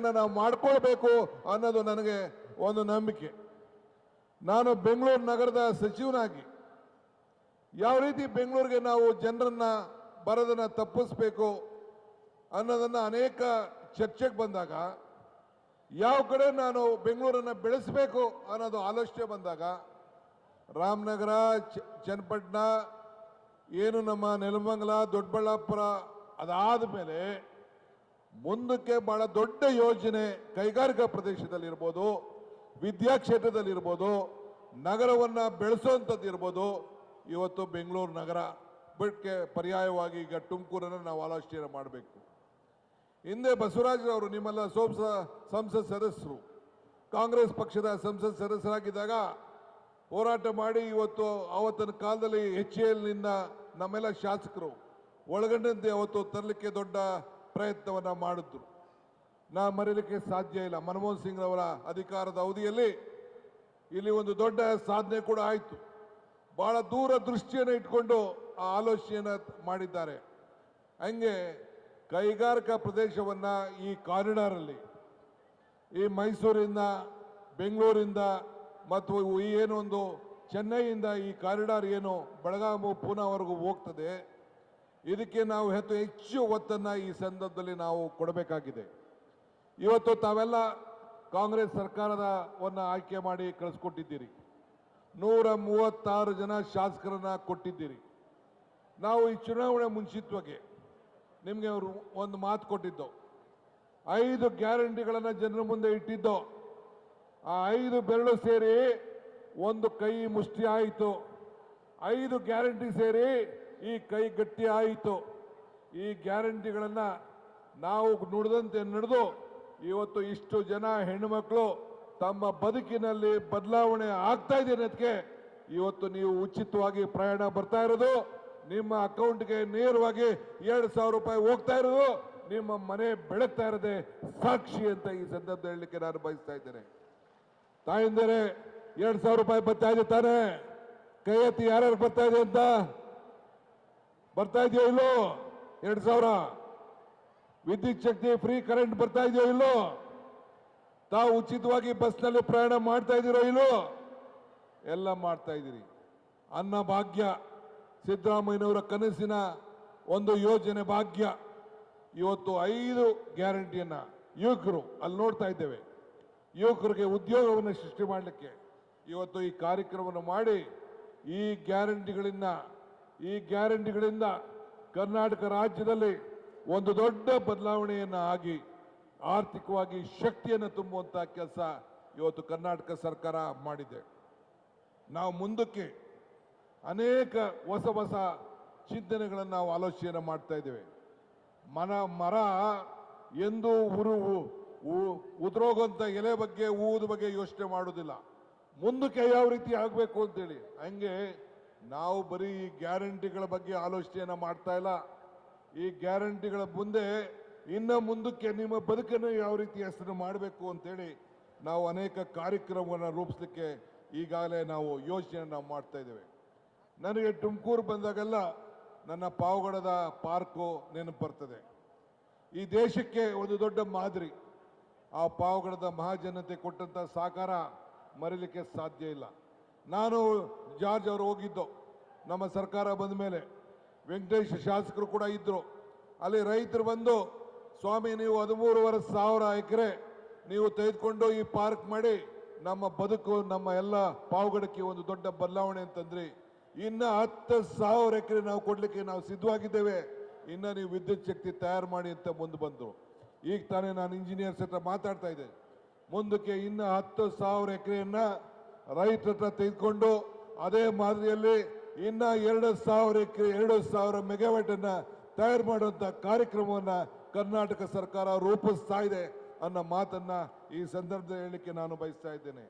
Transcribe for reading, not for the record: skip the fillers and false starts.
ಅಭಿವೃದ್ಧಿಯನ್ನು ನಾವು ಮಾಡಿಕೊಳ್ಬೇಕು ಅನ್ನೋದು ನನಗೆ ಒಂದು ನಂಬಿಕೆ. ನಾನು ಬೆಂಗಳೂರು ನಗರದ ಸಚಿವನಾಗಿ ಯಾವ ರೀತಿ ಬೆಂಗಳೂರಿಗೆ ನಾವು ಜನರನ್ನ ಬರೋದನ್ನು ತಪ್ಪಿಸ್ಬೇಕು ಅನ್ನೋದನ್ನು ಅನೇಕ ಚರ್ಚೆಗೆ ಬಂದಾಗ, ಯಾವ ಕಡೆ ನಾನು ಬೆಂಗಳೂರನ್ನು ಬೆಳೆಸಬೇಕು ಅನ್ನೋದು ಆಲೋಚನೆ ಬಂದಾಗ, ರಾಮನಗರ, ಚನ್ನಪಟ್ಟಣ, ಏನು ನಮ್ಮ ನೆಲಮಂಗಲ, ದೊಡ್ಡಬಳ್ಳಾಪುರ ಅದಾದ ಮೇಲೆ ಮುಂದಕ್ಕೆ ಬಹಳ ದೊಡ್ಡ ಯೋಜನೆ ಕೈಗಾರಿಕಾ ಪ್ರದೇಶದಲ್ಲಿರ್ಬೋದು, ವಿದ್ಯಾಕ್ಷೇತ್ರದಲ್ಲಿರ್ಬೋದು, ನಗರವನ್ನು ಬೆಳೆಸುವಂಥದ್ದು ಇರ್ಬೋದು. ಇವತ್ತು ಬೆಂಗಳೂರು ನಗರ ಬಿಟ್ಟಕ್ಕೆ ಪರ್ಯಾಯವಾಗಿ ಈಗ ತುಮಕೂರನ್ನು ನಾವು ಆಲೋಚನೆ ಮಾಡಬೇಕು. ಹಿಂದೆ ಬಸವರಾಜರವರು ನಿಮ್ಮೆಲ್ಲ ಸಂಸತ್ ಸದಸ್ಯರು ಕಾಂಗ್ರೆಸ್ ಪಕ್ಷದ ಸಂಸತ್ ಸದಸ್ಯರಾಗಿದ್ದಾಗ ಹೋರಾಟ ಮಾಡಿ ಇವತ್ತು ಆವತ್ತಿನ ಕಾಲದಲ್ಲಿ HALನಿಂದ ನಮ್ಮೆಲ್ಲ ಶಾಸಕರು ಒಳಗೊಂಡಂತೆ ಅವತ್ತು ತರಲಿಕ್ಕೆ ದೊಡ್ಡ ಪ್ರಯತ್ನವನ್ನು ಮಾಡಿದ್ರು. ನಾ ಮರೀಲಿಕ್ಕೆ ಸಾಧ್ಯ ಇಲ್ಲ. ಮನಮೋಹನ್ ಸಿಂಗ್ ಅವರ ಅಧಿಕಾರದ ಅವಧಿಯಲ್ಲಿ ಇಲ್ಲಿ ಒಂದು ದೊಡ್ಡ ಸಾಧನೆ ಕೂಡ ಆಯಿತು. ಬಹಳ ದೂರ ದೃಷ್ಟಿಯನ್ನು ಇಟ್ಕೊಂಡು ಆ ಆಲೋಚನೆಯನ್ನು ಮಾಡಿದ್ದಾರೆ. ಹಂಗೆ ಕೈಗಾರಿಕಾ ಪ್ರದೇಶವನ್ನು ಈ ಕಾರಿಡಾರಲ್ಲಿ ಈ ಮೈಸೂರಿಂದ, ಬೆಂಗಳೂರಿಂದ ಮತ್ತು ಈ ಏನೊಂದು ಚೆನ್ನೈಯಿಂದ ಈ ಕಾರಿಡಾರ್ ಏನು ಬೆಳಗಾವಿ ಪೂನಾವರೆಗೂ ಹೋಗ್ತದೆ, ಇದಕ್ಕೆ ನಾವು ಹೆಚ್ಚು ಒತ್ತನ್ನು ಈ ಸಂದರ್ಭದಲ್ಲಿ ನಾವು ಕೊಡಬೇಕಾಗಿದೆ. ಇವತ್ತು ತಾವೆಲ್ಲ ಕಾಂಗ್ರೆಸ್ ಸರ್ಕಾರವನ್ನು ಆಯ್ಕೆ ಮಾಡಿ ಕಳಿಸ್ಕೊಟ್ಟಿದ್ದೀರಿ. 136 ಜನ ಶಾಸಕರನ್ನ ಕೊಟ್ಟಿದ್ದೀರಿ. ನಾವು ಈ ಚುನಾವಣೆ ಮುಂಚಿತವಾಗಿ ನಿಮಗೆ ಅವರು ಒಂದು ಮಾತು ಕೊಟ್ಟಿದ್ದು, 5 ಗ್ಯಾರಂಟಿಗಳನ್ನು ಜನರ ಮುಂದೆ ಇಟ್ಟಿದ್ದು. ಆ 5 ಬೆರಳು ಸೇರಿ ಒಂದು ಕೈ ಮುಷ್ಟಿ ಆಯಿತು. 5 ಗ್ಯಾರಂಟಿ ಸೇರಿ ಈ ಕೈ ಗಟ್ಟಿ ಆಯಿತು. ಈ ಗ್ಯಾರಂಟಿಗಳನ್ನು ನಾವು ನುಡಿದಂತೆ ನಡೆದು ಇವತ್ತು ಇಷ್ಟು ಜನ ಹೆಣ್ಣುಮಕ್ಕಳು ತಮ್ಮ ಬದುಕಿನಲ್ಲಿ ಬದಲಾವಣೆ ಆಗ್ತಾ ಇದೆ ಅನ್ನೋದಕ್ಕೆ ಇವತ್ತು ನೀವು ಉಚಿತವಾಗಿ ಪ್ರಯಾಣ ಬರ್ತಾ ಇರೋದು, ನಿಮ್ಮ ಅಕೌಂಟ್ಗೆ ನೇರವಾಗಿ 2,000 ರೂಪಾಯಿ ಹೋಗ್ತಾ ಇರೋದು, ನಿಮ್ಮ ಮನೆ ಬೆಳಗ್ತಾ ಇರೋದೇ ಸಾಕ್ಷಿ ಅಂತ ಈ ಸಂದರ್ಭದಲ್ಲಿ ಹೇಳಲಿಕ್ಕೆ ನಾನು ಬಯಸ್ತಾ ಇದ್ದೇನೆ. ತಾಯಿಂದರೆ 2,000 ರೂಪಾಯಿ ಬರ್ತಾ ಇದೆ ತಾನೆ? ಕೈ ಎತ್ತಿ ಯಾರ್ಯಾರು ಬರ್ತಾ ಇದೆ ಅಂತ. ಬರ್ತಾ ಇದೆಯೋ ಇಲ್ಲೋ? 2,000 ವಿದ್ಯುತ್ ಶಕ್ತಿ ಫ್ರೀ ಕರೆಂಟ್ ಬರ್ತಾ ಇದೆಯೋ ಇಲ್ಲೋ? ತಾವು ಉಚಿತವಾಗಿ ಬಸ್ನಲ್ಲಿ ಪ್ರಯಾಣ ಮಾಡ್ತಾ ಇದ್ದೀರೋ ಇಲ್ಲೋ? ಎಲ್ಲ ಮಾಡ್ತಾ ಇದ್ದೀರಿ. ಅನ್ನ ಭಾಗ್ಯ, ಸಿದ್ದರಾಮಯ್ಯನವರ ಕನಸಿನ ಒಂದು ಯೋಜನೆ ಭಾಗ್ಯ. ಇವತ್ತು 5 ಗ್ಯಾರಂಟಿಯನ್ನ ಯುವಕರು ಅಲ್ಲಿ ನೋಡ್ತಾ ಇದ್ದೇವೆ. ಯುವಕರಿಗೆ ಉದ್ಯೋಗವನ್ನು ಸೃಷ್ಟಿ ಮಾಡಲಿಕ್ಕೆ ಇವತ್ತು ಈ ಕಾರ್ಯಕ್ರಮವನ್ನು ಮಾಡಿ ಈ ಗ್ಯಾರಂಟಿಗಳಿಂದ ಕರ್ನಾಟಕ ರಾಜ್ಯದಲ್ಲಿ ಒಂದು ದೊಡ್ಡ ಬದಲಾವಣೆಯನ್ನು ಆಗಿ ಆರ್ಥಿಕವಾಗಿ ಶಕ್ತಿಯನ್ನು ತುಂಬುವಂಥ ಕೆಲಸ ಇವತ್ತು ಕರ್ನಾಟಕ ಸರ್ಕಾರ ಮಾಡಿದೆ. ನಾವು ಮುಂದಕ್ಕೆ ಅನೇಕ ಹೊಸ ಚಿಂತನೆಗಳನ್ನು ನಾವು ಆಲೋಚನೆ ಮಾಡ್ತಾ ಇದ್ದೇವೆ. ಮರ ಎಂದೂ ಉದುರೋಗುವಂಥ ಎಲೆ ಬಗ್ಗೆ, ಹೂವುದ ಬಗ್ಗೆ ಯೋಚನೆ ಮಾಡೋದಿಲ್ಲ. ಮುಂದಕ್ಕೆ ಯಾವ ರೀತಿ ಆಗಬೇಕು ಅಂತೇಳಿ. ಹಂಗೆ ನಾವು ಬರೀ ಈ ಗ್ಯಾರಂಟಿಗಳ ಬಗ್ಗೆ ಆಲೋಚನೆಯನ್ನು ಮಾಡ್ತಾ ಇಲ್ಲ. ಈ ಗ್ಯಾರಂಟಿಗಳ ಇನ್ನು ಮುಂದಕ್ಕೆ ನಿಮ್ಮ ಬದುಕನ್ನು ಯಾವ ರೀತಿ ಹೆಸರು ಮಾಡಬೇಕು ಅಂತೇಳಿ ನಾವು ಅನೇಕ ಕಾರ್ಯಕ್ರಮವನ್ನು ರೂಪಿಸಲಿಕ್ಕೆ ಈಗಾಗಲೇ ನಾವು ಯೋಚನೆಯನ್ನು ಮಾಡ್ತಾ ಇದ್ದೇವೆ. ನನಗೆ ತುಮಕೂರು ಬಂದಾಗೆಲ್ಲ ನನ್ನ ಪಾವಗಡದ ಪಾರ್ಕು ನೆನಪು ಬರ್ತದೆ. ಈ ದೇಶಕ್ಕೆ ಒಂದು ದೊಡ್ಡ ಮಾದರಿ. ಆ ಪಾವಗಡದ ಮಹಾಜನತೆ ಕೊಟ್ಟಂಥ ಸಹಕಾರ ಮರೀಲಿಕ್ಕೆ ಸಾಧ್ಯ ಇಲ್ಲ. ನಾನು ಜಾರ್ಜ್ ಅವರು ಹೋಗಿದ್ದು ನಮ್ಮ ಸರ್ಕಾರ ಬಂದ ಮೇಲೆ, ವೆಂಕಟೇಶ್ ಶಾಸಕರು ಕೂಡ ಇದ್ದರು. ಅಲ್ಲಿ ರೈತರು ಬಂದು, ಸ್ವಾಮಿ ನೀವು 13,500 ಎಕರೆ ನೀವು ತೆಗೆದುಕೊಂಡು ಈ ಪಾರ್ಕ್ ಮಾಡಿ ನಮ್ಮ ಬದುಕು, ನಮ್ಮ ಎಲ್ಲ ಪಾವಗಡಕ್ಕೆ ಒಂದು ದೊಡ್ಡ ಬದಲಾವಣೆ ಅಂತಂದ್ರಿ. ಇನ್ನು 10,000 ಎಕರೆ ನಾವು ಕೊಡ್ಲಿಕ್ಕೆ ನಾವು ಸಿದ್ಧವಾಗಿದ್ದೇವೆ, ಇನ್ನು ನೀವು ವಿದ್ಯುತ್ ಶಕ್ತಿ ತಯಾರು ಮಾಡಿ ಅಂತ ಮುಂದೆ ಬಂದರು. ಈಗ ತಾನೇ ನಾನು ಇಂಜಿನಿಯರ್ಸ್ ಹತ್ರ ಮಾತಾಡ್ತಾ ಇದ್ದೆ. ಮುಂದಕ್ಕೆ ಇನ್ನು 10,000 ಎಕರೆಯನ್ನ ರೈತರ ಹತ್ರ ತೆಗೆದುಕೊಂಡು ಅದೇ ಮಾದರಿಯಲ್ಲಿ ಇನ್ನ 2,000 ಮೆಗಾವ್ಯಾಟ್ ಅನ್ನ ತಯಾರು ಮಾಡುವಂತ ಕಾರ್ಯಕ್ರಮವನ್ನ ಕರ್ನಾಟಕ ಸರ್ಕಾರ ರೂಪಿಸ್ತಾ ಇದೆ ಅನ್ನೋ ಮಾತನ್ನ ಈ ಸಂದರ್ಭದಲ್ಲಿ ಹೇಳಲಿಕ್ಕೆ ನಾನು ಬಯಸ್ತಾ ಇದ್ದೇನೆ.